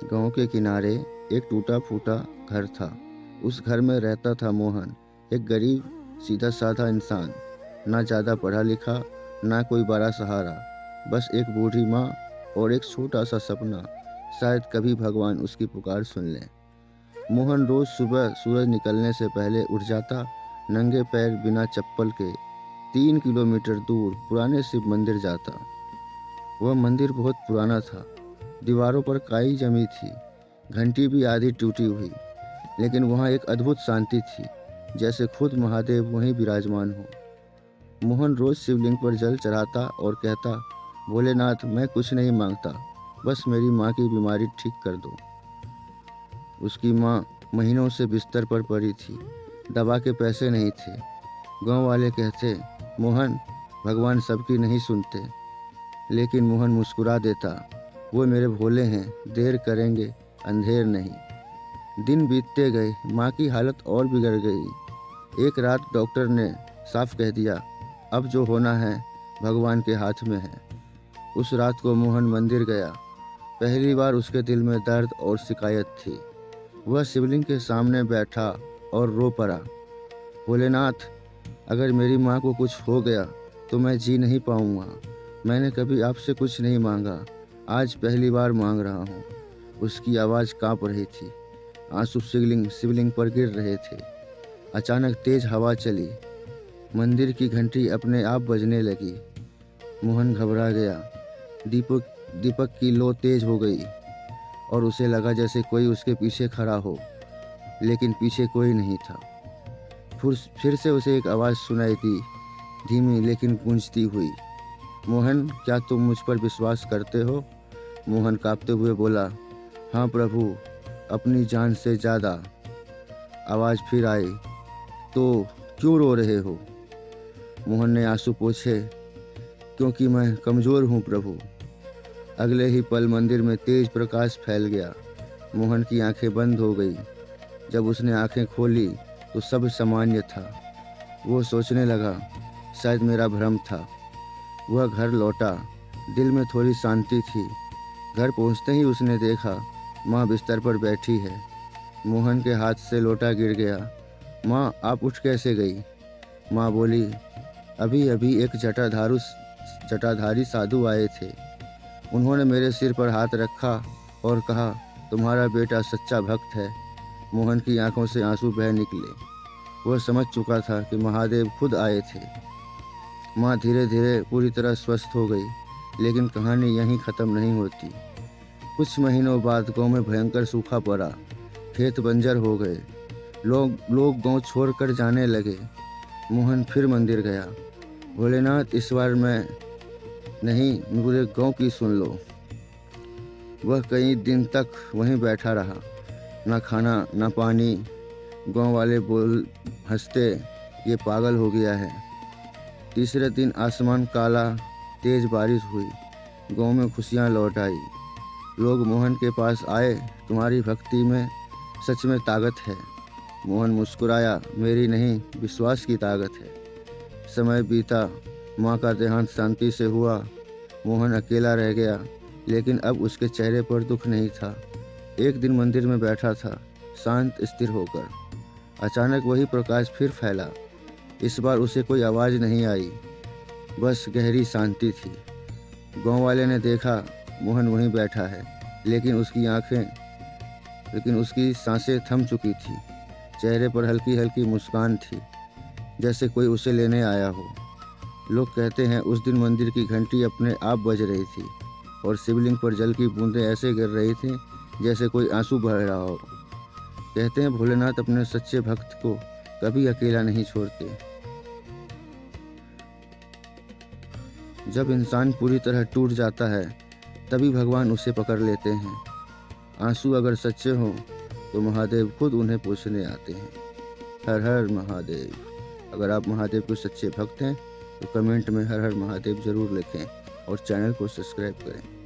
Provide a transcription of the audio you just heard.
गांव के किनारे एक टूटा फूटा घर था। उस घर में रहता था मोहन, एक गरीब सीधा साधा इंसान। ना ज़्यादा पढ़ा लिखा, ना कोई बड़ा सहारा, बस एक बूढ़ी माँ और एक छोटा सा सपना, शायद कभी भगवान उसकी पुकार सुन ले। मोहन रोज सुबह सूरज निकलने से पहले उठ जाता, नंगे पैर बिना चप्पल के 3 किलोमीटर दूर पुराने शिव मंदिर जाता। वह मंदिर बहुत पुराना था, दीवारों पर काई जमी थी, घंटी भी आधी टूटी हुई, लेकिन वहाँ एक अद्भुत शांति थी, जैसे खुद महादेव वहीं विराजमान हो। मोहन रोज शिवलिंग पर जल चढ़ाता और कहता, भोलेनाथ, मैं कुछ नहीं मांगता, बस मेरी माँ की बीमारी ठीक कर दो। उसकी माँ महीनों से बिस्तर पर पड़ी थी, दवा के पैसे नहीं थे। गांव वाले कहते, मोहन, भगवान सबकी नहीं सुनते, लेकिन मोहन मुस्कुरा देता, वो मेरे भोले हैं, देर करेंगे, अंधेर नहीं। दिन बीतते गए, माँ की हालत और बिगड़ गई। एक रात डॉक्टर ने साफ कह दिया, अब जो होना है भगवान के हाथ में है। उस रात को मोहन मंदिर गया। पहली बार उसके दिल में दर्द और शिकायत थी। वह शिवलिंग के सामने बैठा और रो पड़ा, भोलेनाथ, अगर मेरी माँ को कुछ हो गया तो मैं जी नहीं पाऊँगा। मैंने कभी आपसे कुछ नहीं मांगा, आज पहली बार मांग रहा हूँ। उसकी आवाज़ काँप रही थी, आंसू शिवलिंग पर गिर रहे थे। अचानक तेज हवा चली, मंदिर की घंटी अपने आप बजने लगी। मोहन घबरा गया। दीपक की लो तेज हो गई और उसे लगा जैसे कोई उसके पीछे खड़ा हो, लेकिन पीछे कोई नहीं था। फिर से उसे एक आवाज़ सुनाई दी, धीमी लेकिन गूंजती हुई, मोहन, क्या तुम मुझ पर विश्वास करते हो? मोहन कांपते हुए बोला, हाँ प्रभु, अपनी जान से ज़्यादा। आवाज़ फिर आई, तो क्यों रो रहे हो? मोहन ने आंसू पोंछे, क्योंकि मैं कमज़ोर हूँ प्रभु। अगले ही पल मंदिर में तेज प्रकाश फैल गया। मोहन की आंखें बंद हो गई। जब उसने आंखें खोली तो सब सामान्य था। वो सोचने लगा, शायद मेरा भ्रम था। वह घर लौटा, दिल में थोड़ी शांति थी। घर पहुंचते ही उसने देखा, माँ बिस्तर पर बैठी है। मोहन के हाथ से लोटा गिर गया। माँ, आप उठ कैसे गई? माँ बोली, अभी अभी एक जटाधारी साधु आए थे। उन्होंने मेरे सिर पर हाथ रखा और कहा, तुम्हारा बेटा सच्चा भक्त है। मोहन की आंखों से आंसू बह निकले। वह समझ चुका था कि महादेव खुद आए थे। माँ धीरे धीरे पूरी तरह स्वस्थ हो गई, लेकिन कहानी यहीं ख़त्म नहीं होती। कुछ महीनों बाद गांव में भयंकर सूखा पड़ा, खेत बंजर हो गए, लोग गांव छोड़कर जाने लगे। मोहन फिर मंदिर गया, भोलेनाथ, इस बार मैं नहीं, पूरे गांव की सुन लो। वह कई दिन तक वहीं बैठा रहा, ना खाना ना पानी। गांव वाले हंसते, ये पागल हो गया है। तीसरे दिन आसमान काला, तेज बारिश हुई, गांव में खुशियां लौट आई। लोग मोहन के पास आए, तुम्हारी भक्ति में सच में ताकत है। मोहन मुस्कुराया, मेरी नहीं, विश्वास की ताकत है। समय बीता, माँ का देहांत शांति से हुआ। मोहन अकेला रह गया, लेकिन अब उसके चेहरे पर दुख नहीं था। एक दिन मंदिर में बैठा था, शांत स्थिर होकर। अचानक वही प्रकाश फिर फैला। इस बार उसे कोई आवाज़ नहीं आई, बस गहरी शांति थी। गांव वाले ने देखा, मोहन वहीं बैठा है, लेकिन उसकी सांसें थम चुकी थी। चेहरे पर हल्की हल्की मुस्कान थी, जैसे कोई उसे लेने आया हो। लोग कहते हैं उस दिन मंदिर की घंटी अपने आप बज रही थी और शिवलिंग पर जल की बूंदें ऐसे गिर रही थी जैसे कोई आंसू बह रहा हो। कहते हैं भोलेनाथ अपने सच्चे भक्त को कभी अकेला नहीं छोड़ते। जब इंसान पूरी तरह टूट जाता है, तभी भगवान उसे पकड़ लेते हैं। आंसू अगर सच्चे हों तो महादेव खुद उन्हें पूछने आते हैं। हर हर महादेव। अगर आप महादेव के सच्चे भक्त हैं तो कमेंट में हर हर महादेव ज़रूर लिखें और चैनल को सब्सक्राइब करें।